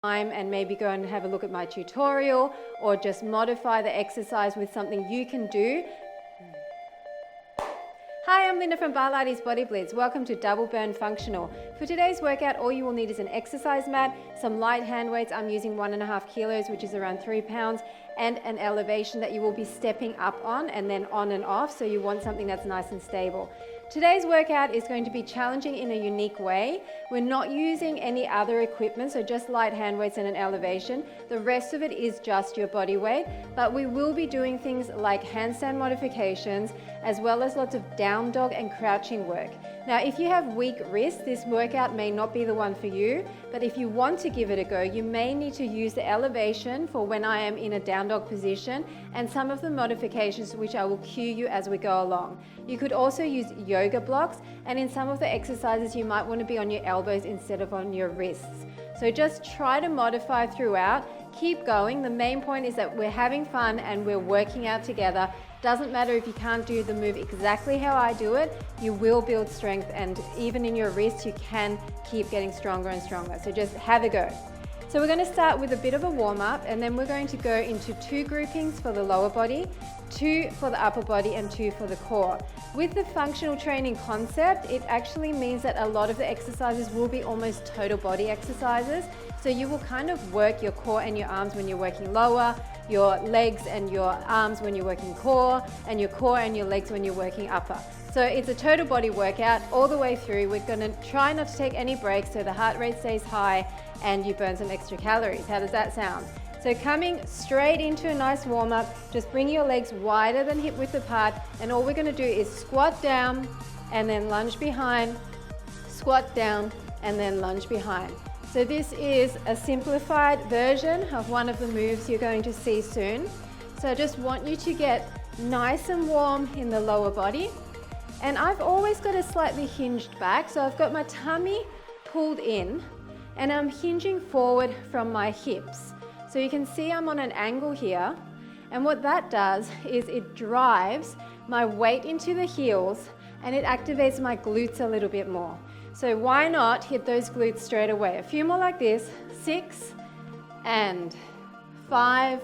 and maybe go and have a look at my tutorial or just modify the exercise with something you can do. Hi, I'm Linda from Barlates Body Blitz. Welcome to Double Burn Functional. For today's workout, all you will need is an exercise mat, some light hand weights. I'm using 1.5 kilos, which is around 3 pounds, and an elevation that you will be stepping up on and then on and off. So you want something that's nice and stable. Today's workout is going to be challenging in a unique way. We're not using any other equipment, so just light hand weights and an elevation. The rest of it is just your body weight, but we will be doing things like handstand modifications, as well as lots of down dog and crouching work. Now, if you have weak wrists, this workout may not be the one for you, but if you want to give it a go, you may need to use the elevation for when I am in a down dog position and some of the modifications which I will cue you as we go along. You could also use yoga blocks, and in some of the exercises you might want to be on your elbows instead of on your wrists. So just try to modify throughout, keep going. The main point is that we're having fun and we're working out together. Doesn't matter if you can't do the move exactly how I do it, you will build strength, and even in your wrists you can keep getting stronger and stronger. So just have a go. So we're going to start with a bit of a warm-up, and then we're going to go into 2 groupings for the lower body, 2 for the upper body, and 2 for the core. With the functional training concept, it actually means that a lot of the exercises will be almost total body exercises. So you will kind of work your core and your arms when you're working lower, your legs and your arms when you're working core, and your core and your legs when you're working upper. So it's a total body workout all the way through. We're going to try not to take any breaks so the heart rate stays high and you burn some extra calories. How does that sound? So coming straight into a nice warm-up, just bring your legs wider than hip width apart, and all we're going to do is squat down and then lunge behind, squat down and then lunge behind. So this is a simplified version of one of the moves you're going to see soon. So I just want you to get nice and warm in the lower body. And I've always got a slightly hinged back, so I've got my tummy pulled in and I'm hinging forward from my hips. So you can see I'm on an angle here, and what that does is it drives my weight into the heels and it activates my glutes a little bit more. So why not hit those glutes straight away? A few more like this. 6 and 5,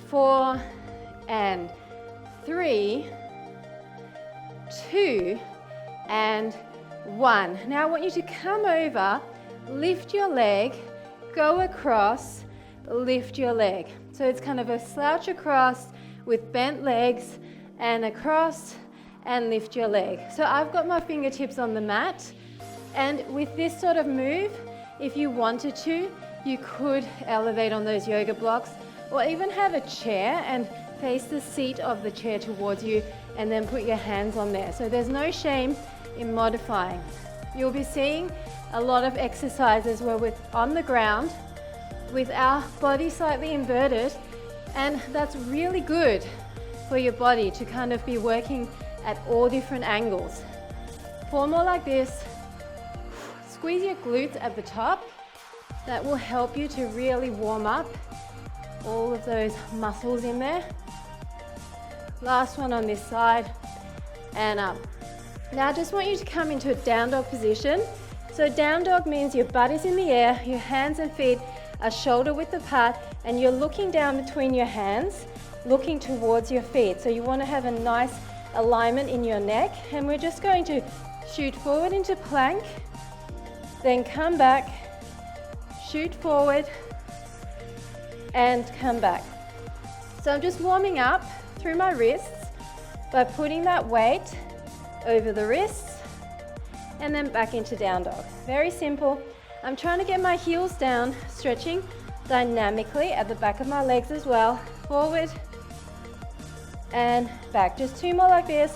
4 and 3, 2 and 1. Now I want you to come over, lift your leg, go across, lift your leg. So it's kind of a slouch across with bent legs and across and lift your leg. So I've got my fingertips on the mat, and with this sort of move, if you wanted to, you could elevate on those yoga blocks or even have a chair and face the seat of the chair towards you and then put your hands on there. So there's no shame in modifying. You'll be seeing a lot of exercises where we're on the ground with our body slightly inverted, and that's really good for your body to kind of be working at all different angles. 4 more like this. Squeeze your glutes at the top. That will help you to really warm up all of those muscles in there. Last one on this side, and up. Now I just want you to come into a down dog position. So down dog means your butt is in the air, your hands and feet are shoulder width apart, and you're looking down between your hands, looking towards your feet. So you want to have a nice alignment in your neck, and we're just going to shoot forward into plank, then come back, shoot forward, and come back. So I'm just warming up through my wrists by putting that weight over the wrists and then back into down dog. Very simple. I'm trying to get my heels down, stretching dynamically at the back of my legs as well. Forward and back. Just 2 more like this.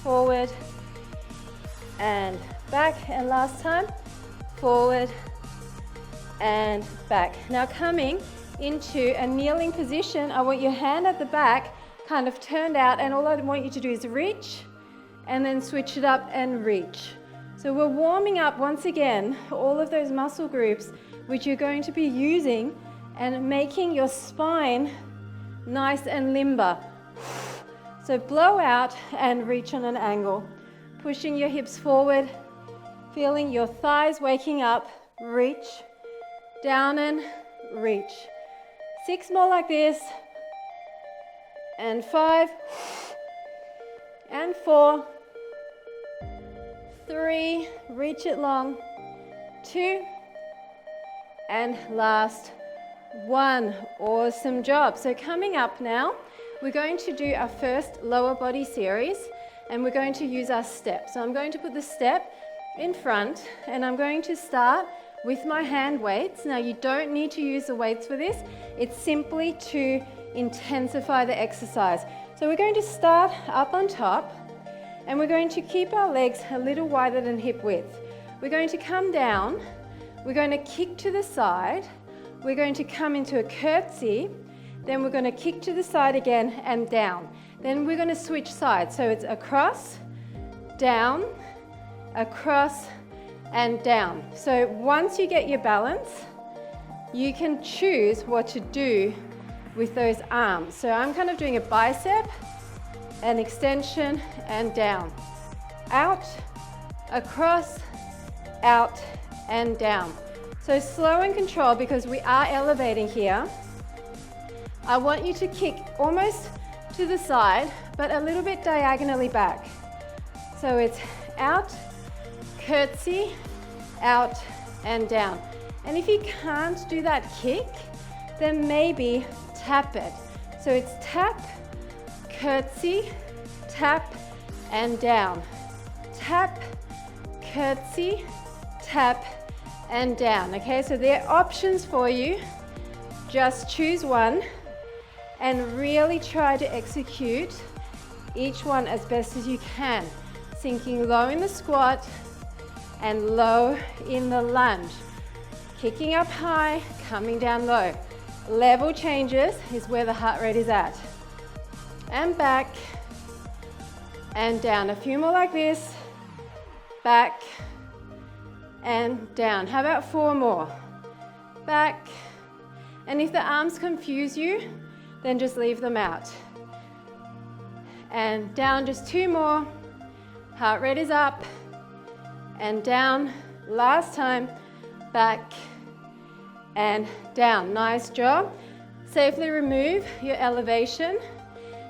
Forward and back. And last time, forward and back. Now coming into a kneeling position, I want your hand at the back kind of turned out, and all I want you to do is reach and then switch it up and reach. So we're warming up once again all of those muscle groups which you're going to be using and making your spine nice and limber. So blow out and reach on an angle, pushing your hips forward, feeling your thighs waking up, reach down and reach. 6 more like this, and 5, and 4, 3, reach it long, 2, and last 1. Awesome job. So coming up now, we're going to do our first lower body series, and we're going to use our step. So I'm going to put the step in front, and I'm going to start with my hand weights. Now you don't need to use the weights for this. It's simply to intensify the exercise. So we're going to start up on top, and we're going to keep our legs a little wider than hip width. We're going to come down, we're going to kick to the side, we're going to come into a curtsy, then we're going to kick to the side again and down. Then we're going to switch sides. So it's across, down, across, and down. So once you get your balance, you can choose what to do with those arms. So I'm kind of doing a bicep, an extension, and down. Out, across, out, and down. So slow and controlled, because we are elevating here. I want you to kick almost to the side, but a little bit diagonally back. So it's out, curtsy, out, and down. And if you can't do that kick, then maybe tap it. So it's tap, curtsy, tap, and down. Tap, curtsy, tap, and down. Okay, so there are options for you. Just choose one and really try to execute each one as best as you can. Sinking low in the squat and low in the lunge. Kicking up high, coming down low. Level changes is where the heart rate is at. And back and down. A few more like this. Back and down. How about 4 more? Back. And if the arms confuse you, then just leave them out. And down, just 2 more. Heart rate is up. And down. Last time. Back and down. Nice job. Safely remove your elevation.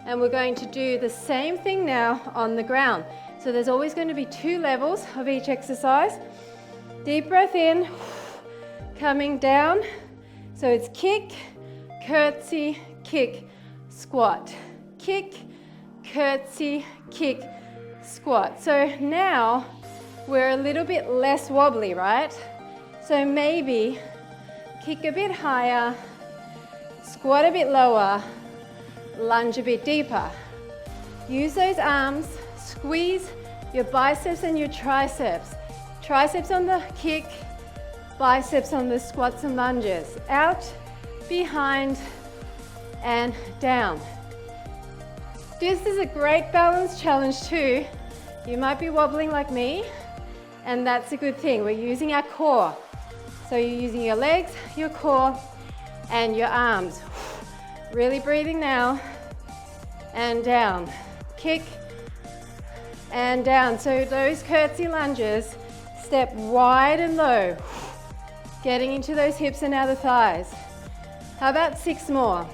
And we're going to do the same thing now on the ground. So there's always going to be 2 levels of each exercise. Deep breath in, coming down. So it's kick, curtsy, kick, squat. Kick, curtsy, kick, squat. So now we're a little bit less wobbly, right? So maybe kick a bit higher, squat a bit lower, lunge a bit deeper. Use those arms, squeeze your biceps and your triceps. Triceps on the kick, biceps on the squats and lunges. Out, behind, and down. This is a great balance challenge too. You might be wobbling like me, and that's a good thing. We're using our core. So you're using your legs, your core, and your arms. Really breathing now, and down. Kick, and down. So those curtsy lunges, step wide and low, getting into those hips and outer thighs. How about 6 more?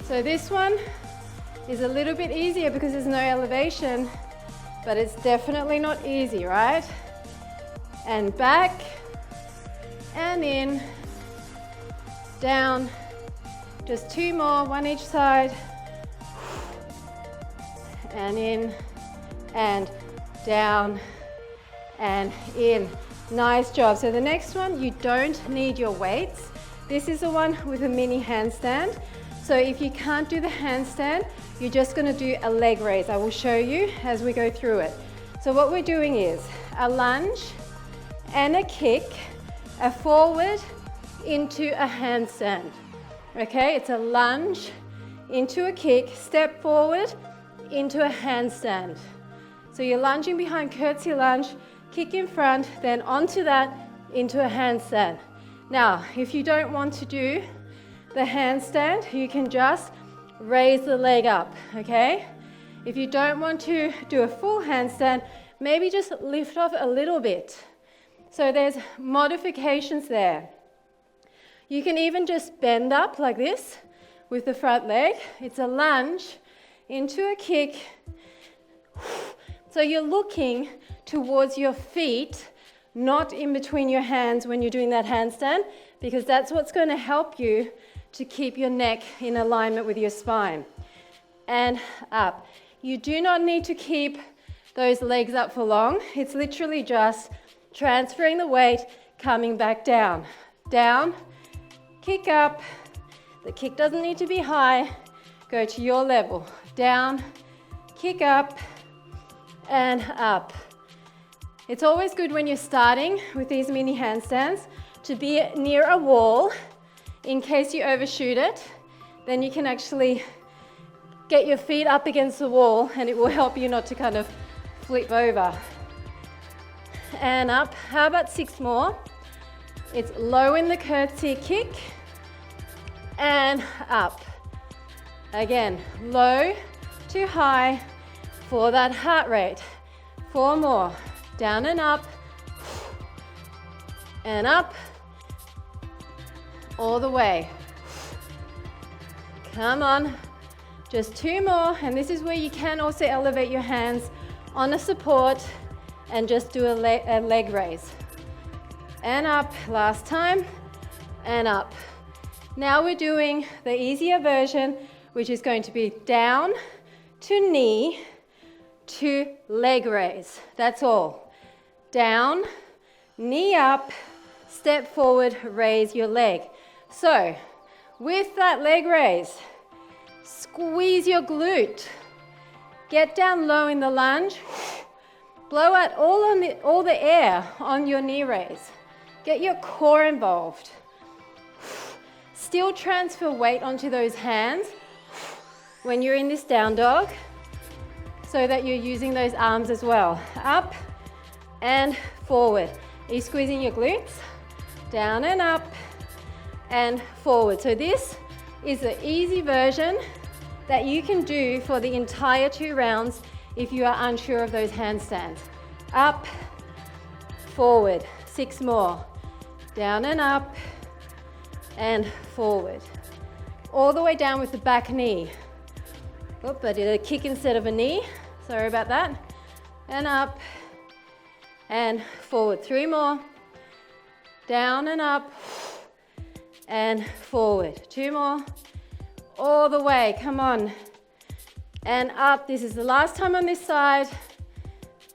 So this one is a little bit easier because there's no elevation, but it's definitely not easy, right? And back, and in, down. Just 2 more, 1 each side. And in, and down, and in. Nice job. So the next one, you don't need your weights. This is the one with a mini handstand. So if you can't do the handstand, you're just going to do a leg raise. I will show you as we go through it. So what we're doing is a lunge and a kick, a forward into a handstand. Okay, it's a lunge into a kick, step forward into a handstand. So you're lunging behind curtsy lunge, kick in front, then onto that into a handstand. Now, if you don't want to do the handstand, you can just raise the leg up, okay? If you don't want to do a full handstand, maybe just lift off a little bit. So there's modifications there. You can even just bend up like this with the front leg. It's a lunge into a kick. So you're looking towards your feet, not in between your hands when you're doing that handstand, because that's what's going to help you to keep your neck in alignment with your spine. And up. You do not need to keep those legs up for long. It's literally just transferring the weight, coming back down. Down, kick up. The kick doesn't need to be high. Go to your level. Down, kick up, and up. It's always good when you're starting with these mini handstands to be near a wall in case you overshoot it. Then you can actually get your feet up against the wall and it will help you not to kind of flip over. And up. How about 6 more? It's low in the curtsy kick and up. Again, low to high for that heart rate. 4 more. Down and up. And up. All the way. Come on. Just 2 more, and this is where you can also elevate your hands on a support and just do a leg raise. And up, last time, and up. Now we're doing the easier version, which is going to be down to knee to leg raise. That's all. Down, knee up, step forward, raise your leg. So, with that leg raise, squeeze your glute. Get down low in the lunge. Blow out all the air on your knee raise. Get your core involved. Still transfer weight onto those hands when you're in this down dog so that you're using those arms as well. Up and forward. Are you squeezing your glutes? Down and up and forward. So this is the easy version that you can do for the entire 2 rounds if you are unsure of those handstands. Up, forward. 6 more. Down and up and forward. All the way down with the back knee. Oop, I did a kick instead of a knee. Sorry about that. And up and forward. 3 more. Down and up and forward. 2 more. All the way, come on. And up, this is the last time on this side.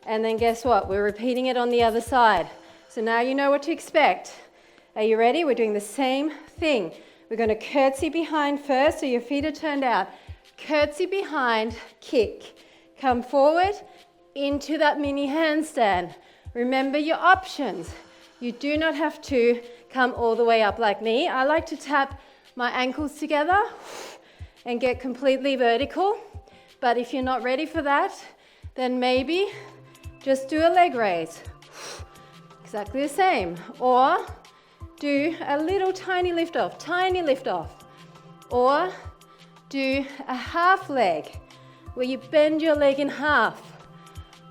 And then guess what? We're repeating it on the other side. So now you know what to expect. Are you ready? We're doing the same thing. We're going to curtsy behind first, so your feet are turned out. Curtsy behind, kick. Come forward into that mini handstand. Remember your options. You do not have to come all the way up like me. I like to tap my ankles together and get completely vertical. But if you're not ready for that, then maybe just do a leg raise. Exactly the same. Or do a little tiny lift off. Or do a half leg where you bend your leg in half.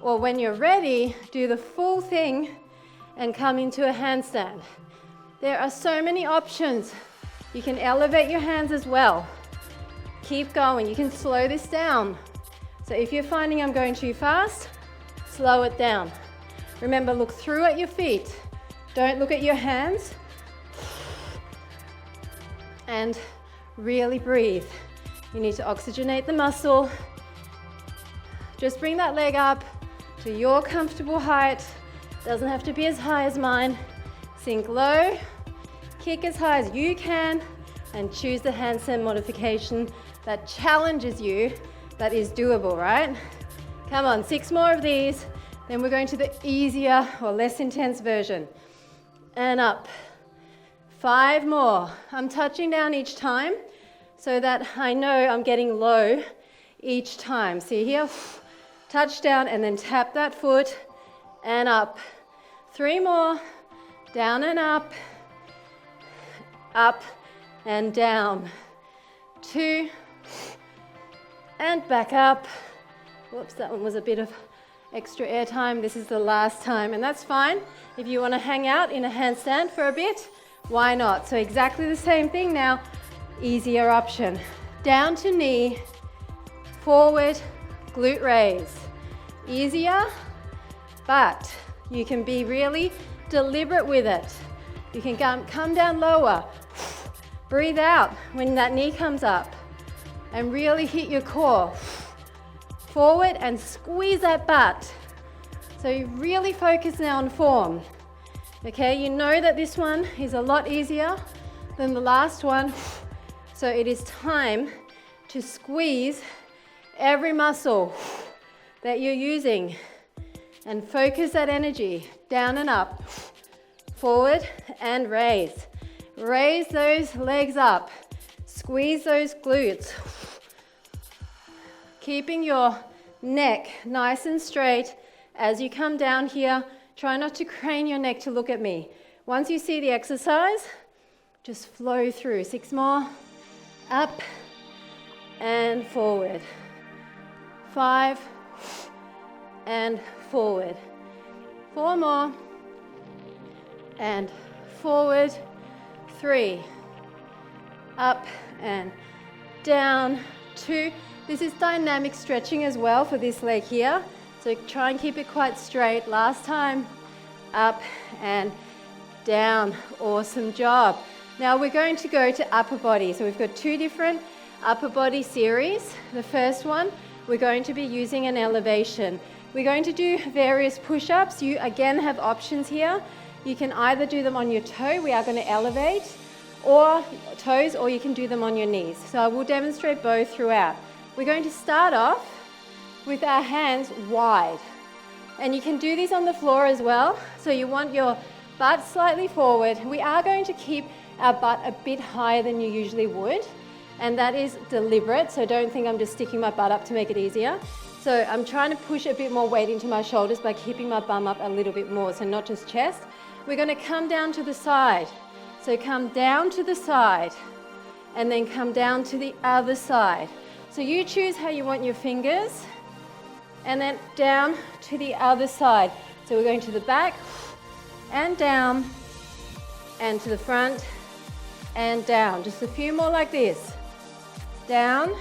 Or when you're ready, do the full thing and come into a handstand. There are so many options. You can elevate your hands as well. Keep going. You can slow this down. So if you're finding I'm going too fast, slow it down. Remember, look through at your feet. Don't look at your hands. And really breathe. You need to oxygenate the muscle. Just bring that leg up to your comfortable height. Doesn't have to be as high as mine. Sink low, kick as high as you can, and choose the handstand modification that challenges you, that is doable, right? Come on, 6 more of these. Then we're going to the easier or less intense version. And up. 5 more. I'm touching down each time so that I know I'm getting low each time. See here? Touch down and then tap that foot and up. 3 more. Down and up. Up and down. 2 and back up. Whoops, that one was a bit of extra air time. This is the last time, and that's fine. If you want to hang out in a handstand for a bit, why not? So exactly the same thing now, easier option. Down to knee, forward, glute raise. Easier, but you can be really deliberate with it. You can come down lower. Breathe out when that knee comes up and really hit your core. Forward and squeeze that butt. So you really focus now on form. Okay, you know that this one is a lot easier than the last one. So it is time to squeeze every muscle that you're using and focus that energy down and up. Forward and raise. Raise those legs up. Squeeze those glutes. Keeping your neck nice and straight as you come down here. Try not to crane your neck to look at me. Once you see the exercise, just flow through. 6 more. Up and forward. 5 and forward. 4 more. And forward. 3. Up and down. 2. This is dynamic stretching as well for this leg here. So try and keep it quite straight. Last time. Up and down. Awesome job. Now we're going to go to upper body. So we've got 2 different upper body series. The first one, we're going to be using an elevation. We're going to do various push-ups. You again have options here. You can either do them on your toe. We are going to elevate, or toes, or you can do them on your knees. So I will demonstrate both throughout. We're going to start off with our hands wide. And you can do this on the floor as well. So you want your butt slightly forward. We are going to keep our butt a bit higher than you usually would. And that is deliberate. So don't think I'm just sticking my butt up to make it easier. So I'm trying to push a bit more weight into my shoulders by keeping my bum up a little bit more. So not just chest. We're going to come down to the side. So come down to the side and then come down to the other side. So you choose how you want your fingers, and then down to the other side. So we're going to the back and down and to the front and down. Just a few more like this. Down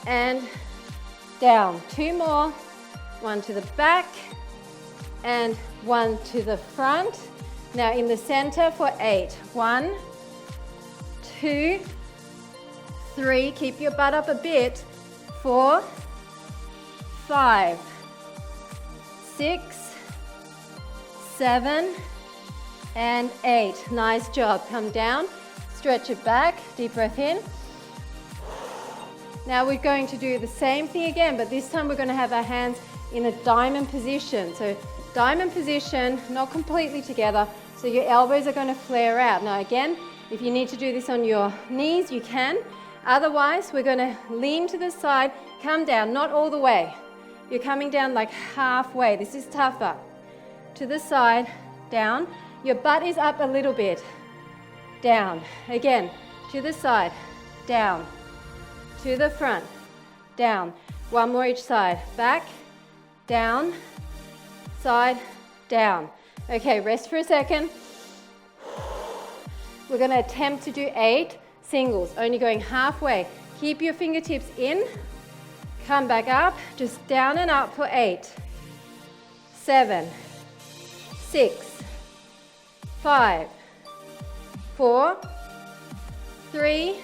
and down. 2 more. 1 to the back and 1 to the front. Now in the center for 8. 1, 2, 3. Keep your butt up a bit. 4, 5, 6, 7, and 8. Nice job. Come down, stretch it back, deep breath in. Now we're going to do the same thing again, but this time we're going to have our hands in a diamond position. So diamond position, not completely together, so your elbows are going to flare out. Now again, if you need to do this on your knees, you can. Otherwise, we're going to lean to the side, come down, not all the way. You're coming down like halfway. This is tougher. To the side, down. Your butt is up a little bit. Down. Again, to the side, down. To the front, down. 1 more each side. Back, down, side, down. Okay, rest for a second. We're going to attempt to do 8 singles, only going halfway. Keep your fingertips in. Come back up, just down and up for 8, 7, 6, 5, 4, 3,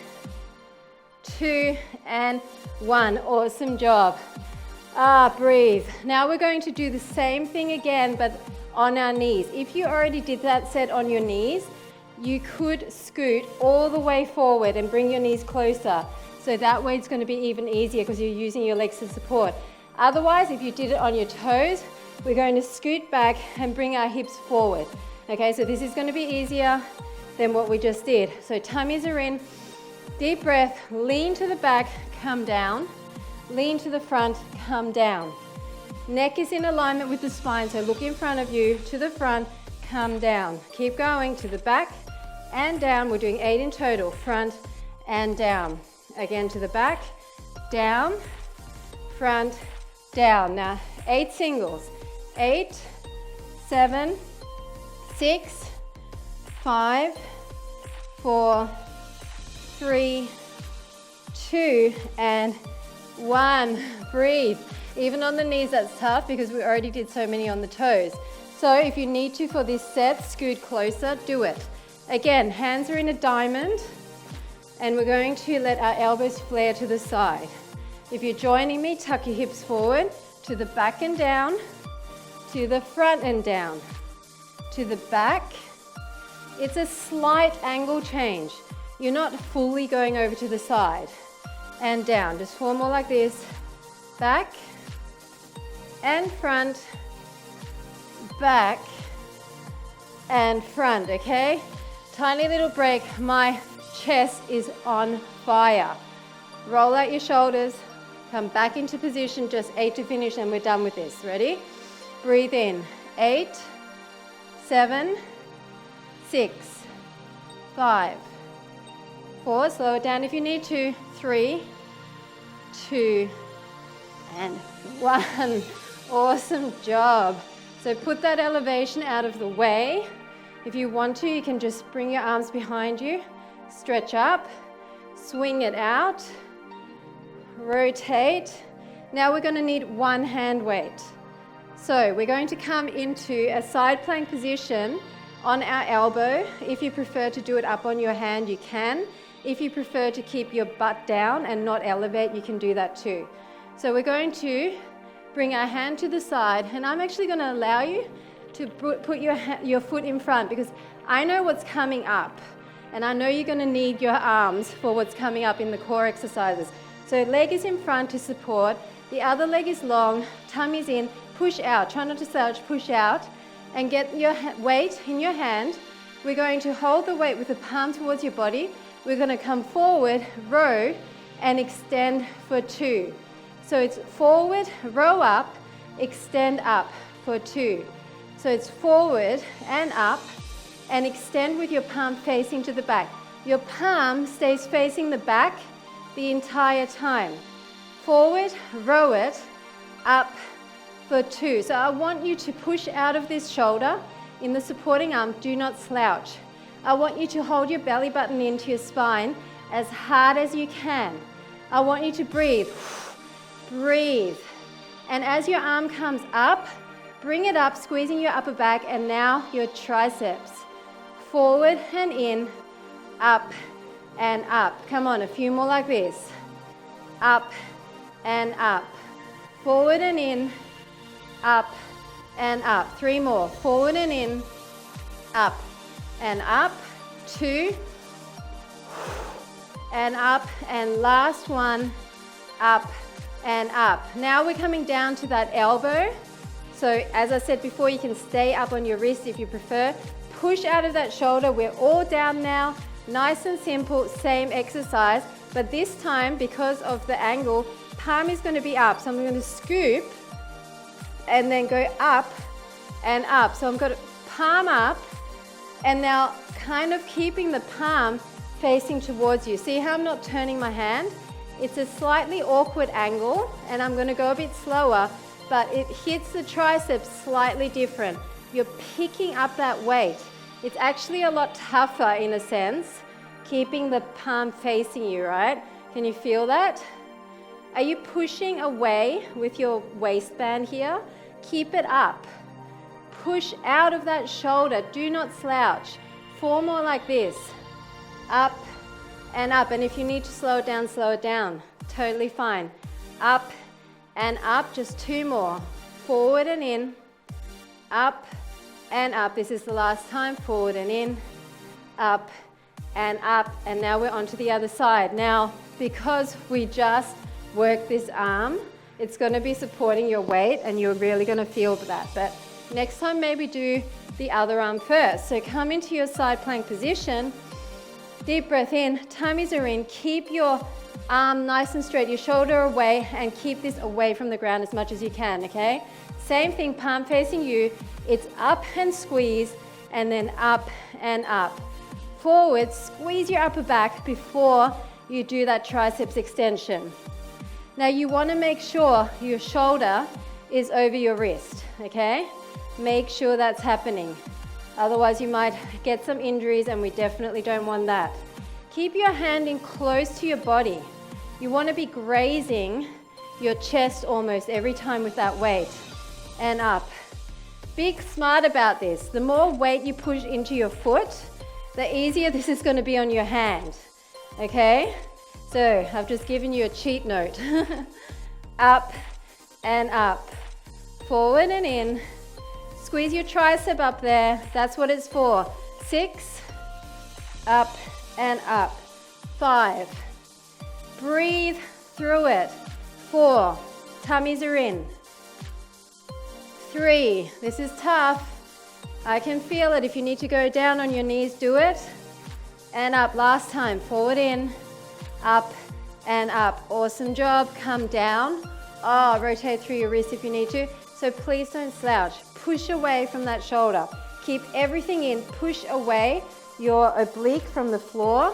2, and 1. Awesome job. Breathe. Now we're going to do the same thing again, but on our knees. If you already did that set on your knees, you could scoot all the way forward and bring your knees closer. So that way it's going to be even easier because you're using your legs to support. Otherwise, if you did it on your toes, we're going to scoot back and bring our hips forward. Okay, so this is going to be easier than what we just did. So tummies are in, deep breath, lean to the back, come down, lean to the front, come down. Neck is in alignment with the spine, so look in front of you, to the front, come down. Keep going to the back and down. We're doing 8 in total, front and down. Again to the back, down, front, down. Now 8 singles. 8, 7, 6, 5, 4, 3, 2, and 1. Breathe. Even on the knees, that's tough because we already did so many on the toes. So if you need to for this set, scoot closer, do it. Again, hands are in a diamond, and we're going to let our elbows flare to the side. If you're joining me, tuck your hips forward, to the back and down, to the front and down, to the back. It's a slight angle change. You're not fully going over to the side and down. Just 4 more like this. Back and front, back and front, okay? Tiny little break. My chest is on fire. Roll out your shoulders, come back into position, just 8 to finish, and we're done with this. Ready? Breathe in. 8, 7, 6, 5, 4, slow it down if you need to, 3, 2, and 1. Awesome job. So put that elevation out of the way. If you want to, you can just bring your arms behind you, stretch up, swing it out, rotate. Now we're going to need 1 hand weight. So we're going to come into a side plank position on our elbow. If you prefer to do it up on your hand, you can. If you prefer to keep your butt down and not elevate, you can do that too. So we're going to bring our hand to the side, and I'm actually going to allow you to put your foot in front because I know what's coming up, and I know you're going to need your arms for what's coming up in the core exercises. So leg is in front to support, the other leg is long, tummy's in, push out, try not to slouch, push out, and get your weight in your hand. We're going to hold the weight with the palm towards your body. We're going to come forward, row, and extend for 2. So it's forward, row up, extend up for 2. So it's forward and up, and extend with your palm facing to the back. Your palm stays facing the back the entire time. Forward, row it, up for 2. So I want you to push out of this shoulder in the supporting arm. Do not slouch. I want you to hold your belly button into your spine as hard as you can. I want you to breathe. Breathe. And as your arm comes up, bring it up, squeezing your upper back, and now your triceps. Forward and in, up and up. Come on, a few more like this. Up and up. Forward and in, up and up. 3 more. Forward and in, up and up. 2 and up, and last one, up and up. Now we're coming down to that elbow. So as I said before, you can stay up on your wrist if you prefer. Push out of that shoulder. We're all down now. Nice and simple, same exercise, but this time, because of the angle, palm is going to be up. So I'm going to scoop and then go up and up. So I'm going to palm up, and now kind of keeping the palm facing towards you. See how I'm not turning my hand? It's a slightly awkward angle, and I'm going to go a bit slower, but it hits the triceps slightly different. You're picking up that weight. It's actually a lot tougher in a sense, keeping the palm facing you, right? Can you feel that? Are you pushing away with your waistband here? Keep it up. Push out of that shoulder. Do not slouch. 4 more like this. Up and up. And if you need to slow it down, slow it down. Totally fine. Up and up. Just 2 more. Forward and in. Up and up. This is the last time. Forward and in. Up and up. And now we're on to the other side. Now, because we just worked this arm, it's going to be supporting your weight, and you're really going to feel that. But next time, maybe do the other arm first. So come into your side plank position. Deep breath in, tummies are in. Keep your arm nice and straight, your shoulder away, and keep this away from the ground as much as you can, okay? Same thing, palm facing you. It's up and squeeze, and then up and up. Forward, squeeze your upper back before you do that triceps extension. Now you want to make sure your shoulder is over your wrist, okay? Make sure that's happening. Otherwise you might get some injuries, and we definitely don't want that. Keep your hand in close to your body. You want to be grazing your chest almost every time with that weight. And up. Be smart about this. The more weight you push into your foot, the easier this is going to be on your hand. Okay? So I've just given you a cheat note. Up and up. Forward and in. Squeeze your tricep up there. That's what it's for. 6. Up and up. 5. Breathe through it. 4. Tummies are in. 3. This is tough. I can feel it. If you need to go down on your knees, do it. And up. Last time. Forward in. Up and up. Awesome job. Come down. Oh, rotate through your wrist if you need to. So please don't slouch. Push away from that shoulder. Keep everything in. Push away your oblique from the floor.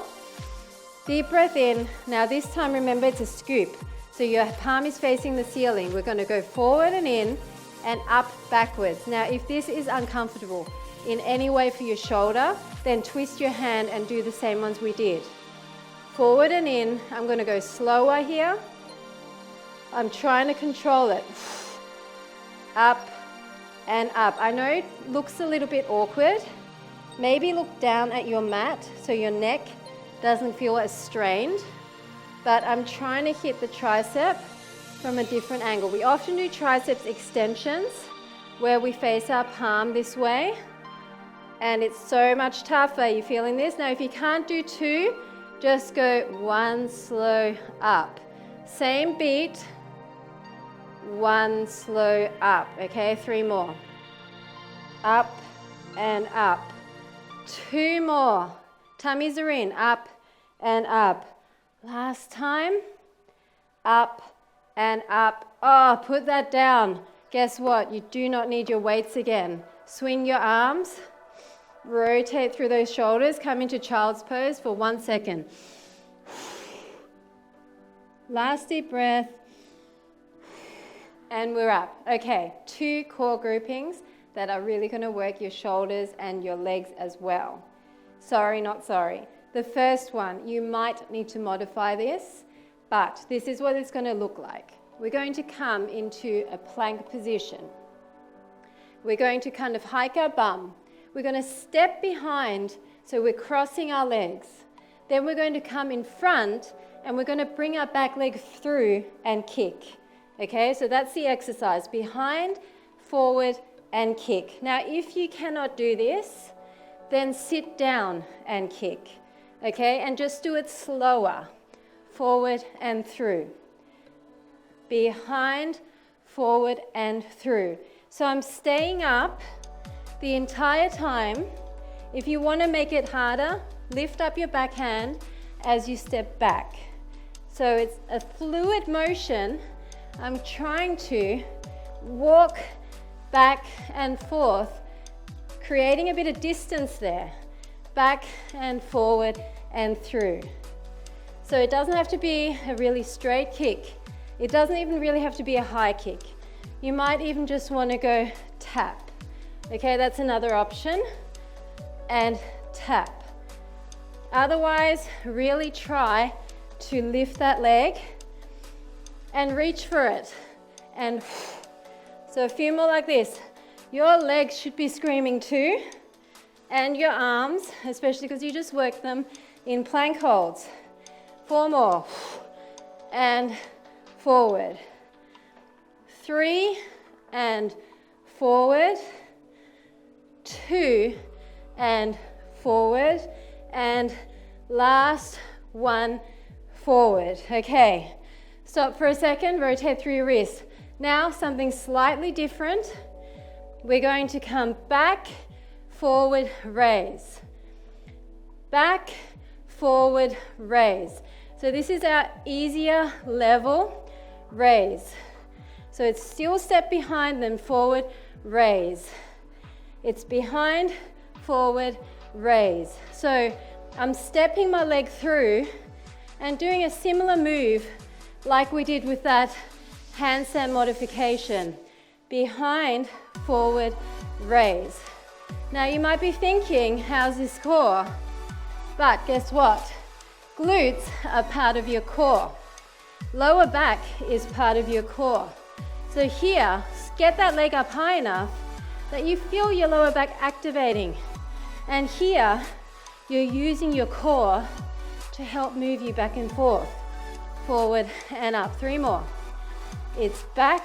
Deep breath in. Now this time, remember, it's a scoop. So your palm is facing the ceiling. We're going to go forward and in and up backwards. Now if this is uncomfortable in any way for your shoulder, then twist your hand and do the same ones we did. Forward and in. I'm going to go slower here. I'm trying to control it. Up and up. I know it looks a little bit awkward. Maybe look down at your mat so your neck doesn't feel as strained. But I'm trying to hit the tricep from a different angle. We often do triceps extensions where we face our palm this way. And it's so much tougher. Are you feeling this? Now if you can't do 2, just go 1 slow up. Same beat. 1 slow up. Okay, 3 more. Up and up. 2 more. Tummies are in. Up and up. Last time. Up and up. Oh, put that down. Guess what? You do not need your weights again. Swing your arms. Rotate through those shoulders. Come into child's pose for 1 second. Last deep breath. And we're up. Okay, 2 core groupings that are really going to work your shoulders and your legs as well. Sorry, not sorry. The first one, you might need to modify this, but this is what it's going to look like. We're going to come into a plank position. We're going to kind of hike our bum. We're going to step behind, so we're crossing our legs. Then we're going to come in front, and we're going to bring our back leg through and kick. Okay, so that's the exercise. Behind, forward, and kick. Now, if you cannot do this, then sit down and kick. Okay, and just do it slower. Forward and through. Behind, forward, and through. So I'm staying up the entire time. If you want to make it harder, lift up your backhand as you step back. So it's a fluid motion. I'm trying to walk back and forth, creating a bit of distance there. Back and forward and through. So it doesn't have to be a really straight kick. It doesn't even really have to be a high kick. You might even just want to go tap. Okay, that's another option. And tap. Otherwise, really try to lift that leg and reach for it. And so a few more like this. Your legs should be screaming too, and your arms, especially because you just work them in plank holds. 4 more. And forward. 3 and forward. 2 and forward. And last 1 forward. Okay. Stop for a second, rotate through your wrists. Now something slightly different. We're going to come back, forward, raise. Back, forward, raise. So this is our easier level raise. So it's still step behind, then forward, raise. It's behind, forward, raise. So I'm stepping my leg through and doing a similar move like we did with that handstand modification. behind, forward, raise. Now you might be thinking, how's this core? But guess what? Glutes are part of your core. Lower back is part of your core. So here, get that leg up high enough that you feel your lower back activating. And here, you're using your core to help move you back and forth. Forward and up. 3 more. It's back,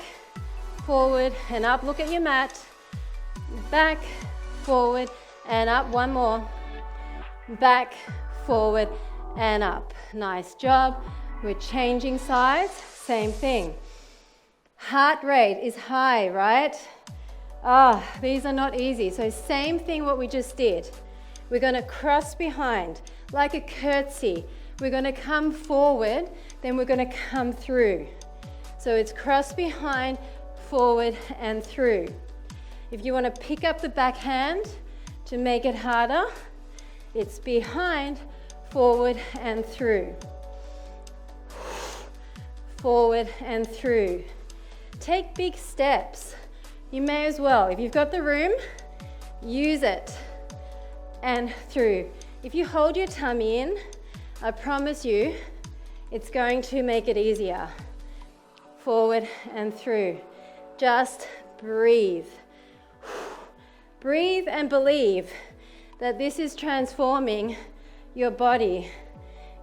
forward and up. Look at your mat. Back, forward and up. 1 more. Back, forward and up. Nice job. We're changing sides. Same thing. Heart rate is high, right? These are not easy. So same thing what we just did. We're going to cross behind like a curtsy. We're going to come forward, then we're going to come through. So it's cross behind, forward and through. If you want to pick up the back hand to make it harder, it's behind, forward and through. Forward and through. Take big steps. You may as well, if you've got the room, use it. And through. If you hold your tummy in, I promise you, it's going to make it easier. Forward and through. Just breathe. Breathe and believe that this is transforming your body.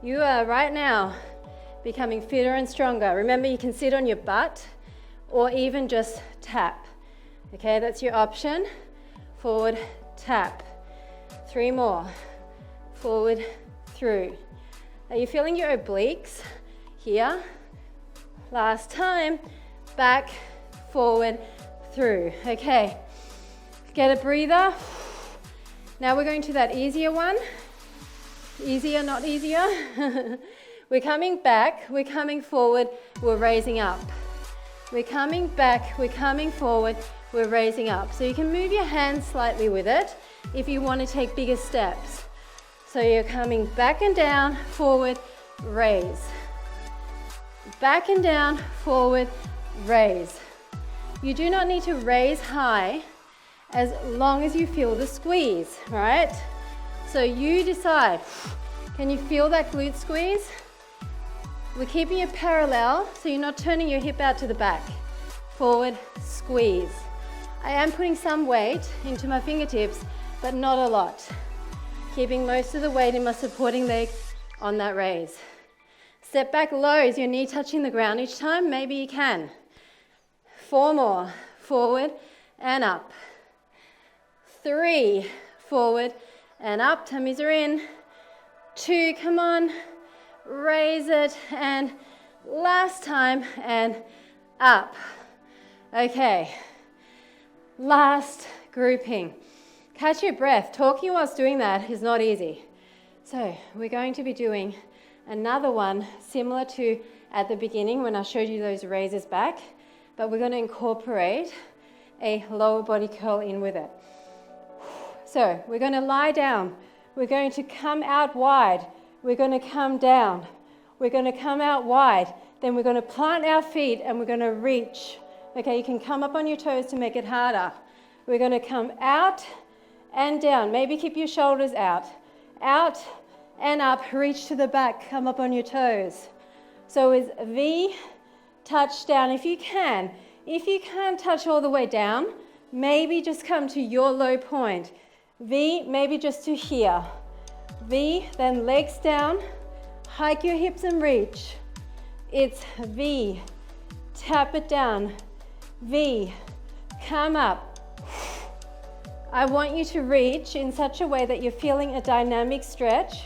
You are right now becoming fitter and stronger. Remember, you can sit on your butt or even just tap. Okay, that's your option. Forward, tap. 3 more. Forward, through. Are you feeling your obliques here? Last time. Back, forward, through. Okay, get a breather. Now we're going to that easier one. Easier, not easier. We're coming back, we're coming forward, we're raising up. We're coming back, we're coming forward, we're raising up. So you can move your hands slightly with it if you want to take bigger steps. So you're coming back and down, forward, raise. Back and down, forward, raise. You do not need to raise high as long as you feel the squeeze, right? So you decide. Can you feel that glute squeeze? We're keeping it parallel, so you're not turning your hip out to the back. Forward, squeeze. I am putting some weight into my fingertips, but not a lot. Keeping most of the weight in my supporting leg on that raise. Step back low. Is your knee touching the ground each time? Maybe you can. 4 more. Forward and up. 3, forward and up. Tummies are in. 2, come on. Raise it, and last time, and up. Okay, last grouping. Catch your breath. Talking whilst doing that is not easy. So we're going to be doing another one similar to at the beginning when I showed you those raises back, but we're going to incorporate a lower body curl in with it. So we're going to lie down. We're going to come out wide. We're going to come down. We're going to come out wide. Then we're going to plant our feet and we're going to reach. Okay, you can come up on your toes to make it harder. We're going to come out and down. Maybe keep your shoulders out. Out and up. Reach to the back. Come up on your toes. So it's V, touch down if you can. If you can't touch all the way down, maybe just come to your low point. V, maybe just to here. V, then legs down, hike your hips and reach. It's V, tap it down, V, come up. I want you to reach in such a way that you're feeling a dynamic stretch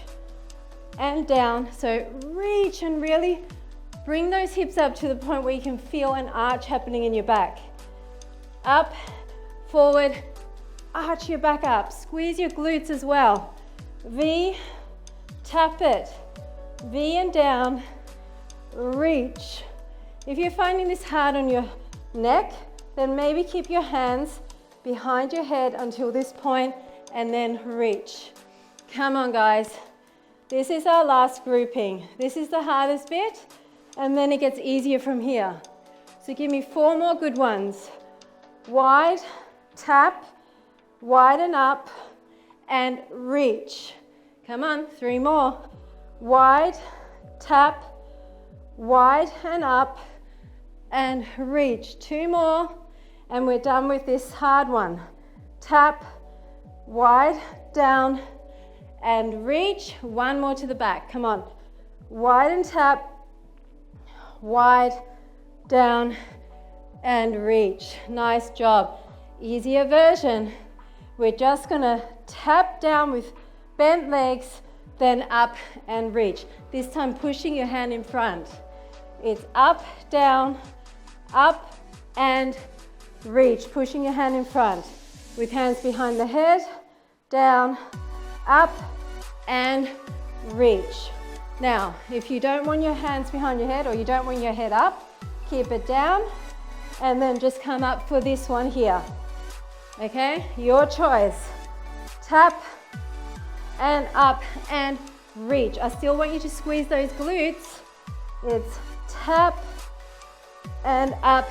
and down. So reach and really bring those hips up to the point where you can feel an arch happening in your back. Up, forward, arch your back up, squeeze your glutes as well. V, tap it, V and down, reach. If you're finding this hard on your neck, then maybe keep your hands behind your head until this point and then reach. Come on guys, this is our last grouping. This is the hardest bit and then it gets easier from here. So give me 4 more good ones. wide, tap, widen up, and reach. Come on, 3 more. Wide, tap, wide and up, and reach. 2 more, and we're done with this hard one. Tap, wide, down, and reach. 1 more to the back. Come on. Wide and tap, wide, down, and reach. Nice job. Easier version. We're just gonna tap down with bent legs, then up and reach. This time pushing your hand in front. It's up, down, up, and reach. Pushing your hand in front with hands behind the head, down, up, and reach. Now, if you don't want your hands behind your head or you don't want your head up, keep it down and then just come up for this one here. Okay, your choice. Tap and up and reach. I still want you to squeeze those glutes. It's tap and up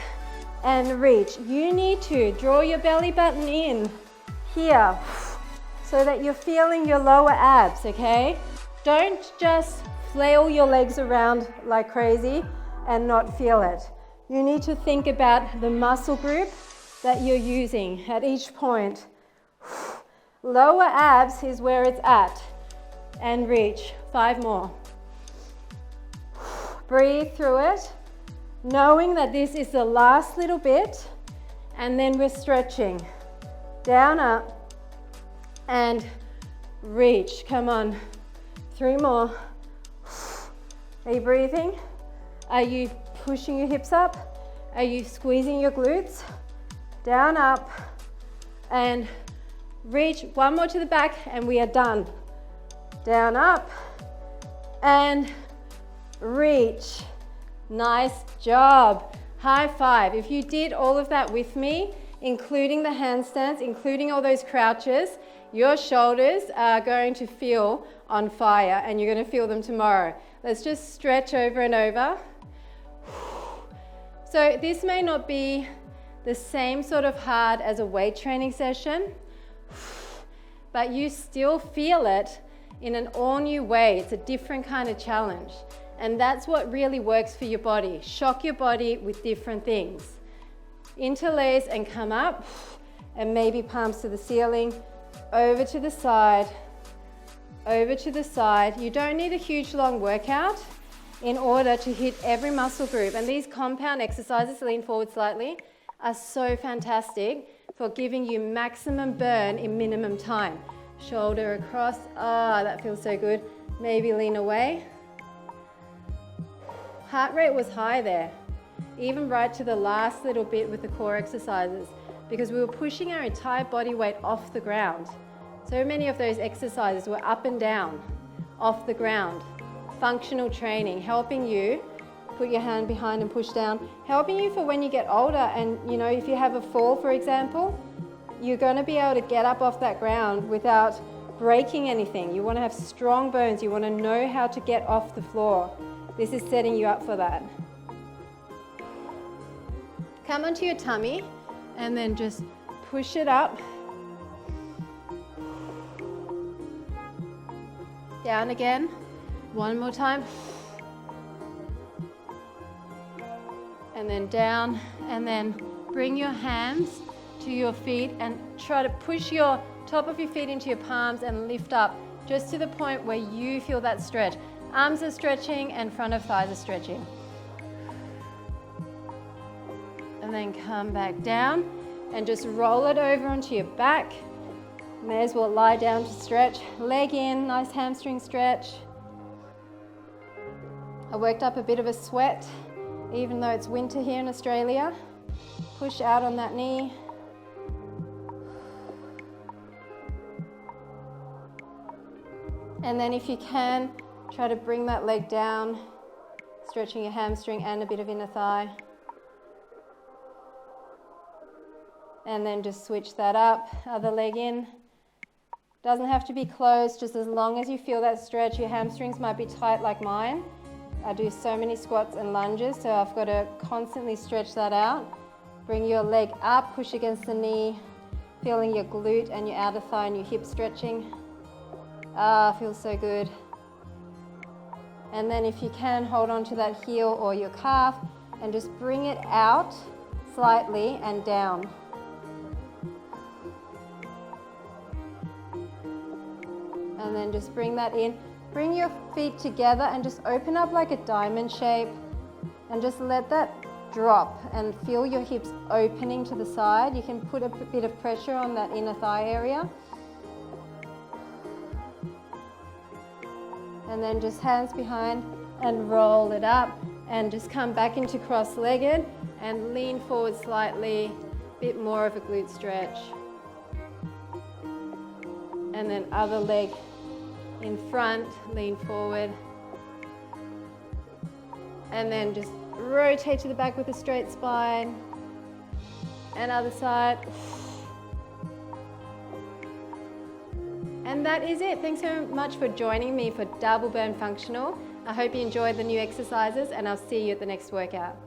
and reach. You need to draw your belly button in here so that you're feeling your lower abs, okay? Don't just flail your legs around like crazy and not feel it. You need to think about the muscle group that you're using at each point. Lower abs is where it's at. And reach. 5 more. Breathe through it, knowing that this is the last little bit, and then we're stretching. Down, up, and reach. Come on. 3 more. Are you breathing? Are you pushing your hips up? Are you squeezing your glutes? Down, up, and reach. 1 more to the back, and we are done. Down, up, and reach. Nice job. High five. If you did all of that with me, including the handstands, including all those crouches, your shoulders are going to feel on fire, and you're going to feel them tomorrow. Let's just stretch over and over. So this may not be the same sort of hard as a weight training session, but you still feel it in an all new way. It's a different kind of challenge. And that's what really works for your body. Shock your body with different things. Interlace and come up, and maybe palms to the ceiling, over to the side, over to the side. You don't need a huge long workout in order to hit every muscle group. And these compound exercises, lean forward slightly, are so fantastic for giving you maximum burn in minimum time. Shoulder across, that feels so good. Maybe lean away. Heart rate was high there, even right to the last little bit with the core exercises, because we were pushing our entire body weight off the ground. So many of those exercises were up and down, off the ground. Functional training, helping you put your hand behind and push down, helping you for when you get older and, if you have a fall, for example, you're going to be able to get up off that ground without breaking anything. You want to have strong bones. You want to know how to get off the floor. This is setting you up for that. Come onto your tummy and then just push it up. Down again. 1 more time. And then down, and then bring your hands to your feet and try to push your top of your feet into your palms and lift up just to the point where you feel that stretch. Arms are stretching and front of thighs are stretching. And then come back down and just roll it over onto your back. May as well lie down to stretch. Leg in, nice hamstring stretch. I worked up a bit of a sweat, even though it's winter here in Australia. Push out on that knee. And then if you can, try to bring that leg down, stretching your hamstring and a bit of inner thigh. And then just switch that up, other leg in. Doesn't have to be closed, just as long as you feel that stretch. Your hamstrings might be tight like mine. I do so many squats and lunges, so I've got to constantly stretch that out. Bring your leg up, push against the knee, feeling your glute and your outer thigh and your hip stretching. Feels so good. And then if you can, hold on to that heel or your calf and just bring it out slightly and down. And then just bring that in. Bring your feet together and just open up like a diamond shape and just let that drop and feel your hips opening to the side. You can put a bit of pressure on that inner thigh area. And then just hands behind and roll it up and just come back into cross-legged and lean forward slightly, a bit more of a glute stretch. And then other leg in front, lean forward. And then just rotate to the back with a straight spine. And other side. And that is it. Thanks so much for joining me for Double Burn Functional. I hope you enjoyed the new exercises and I'll see you at the next workout.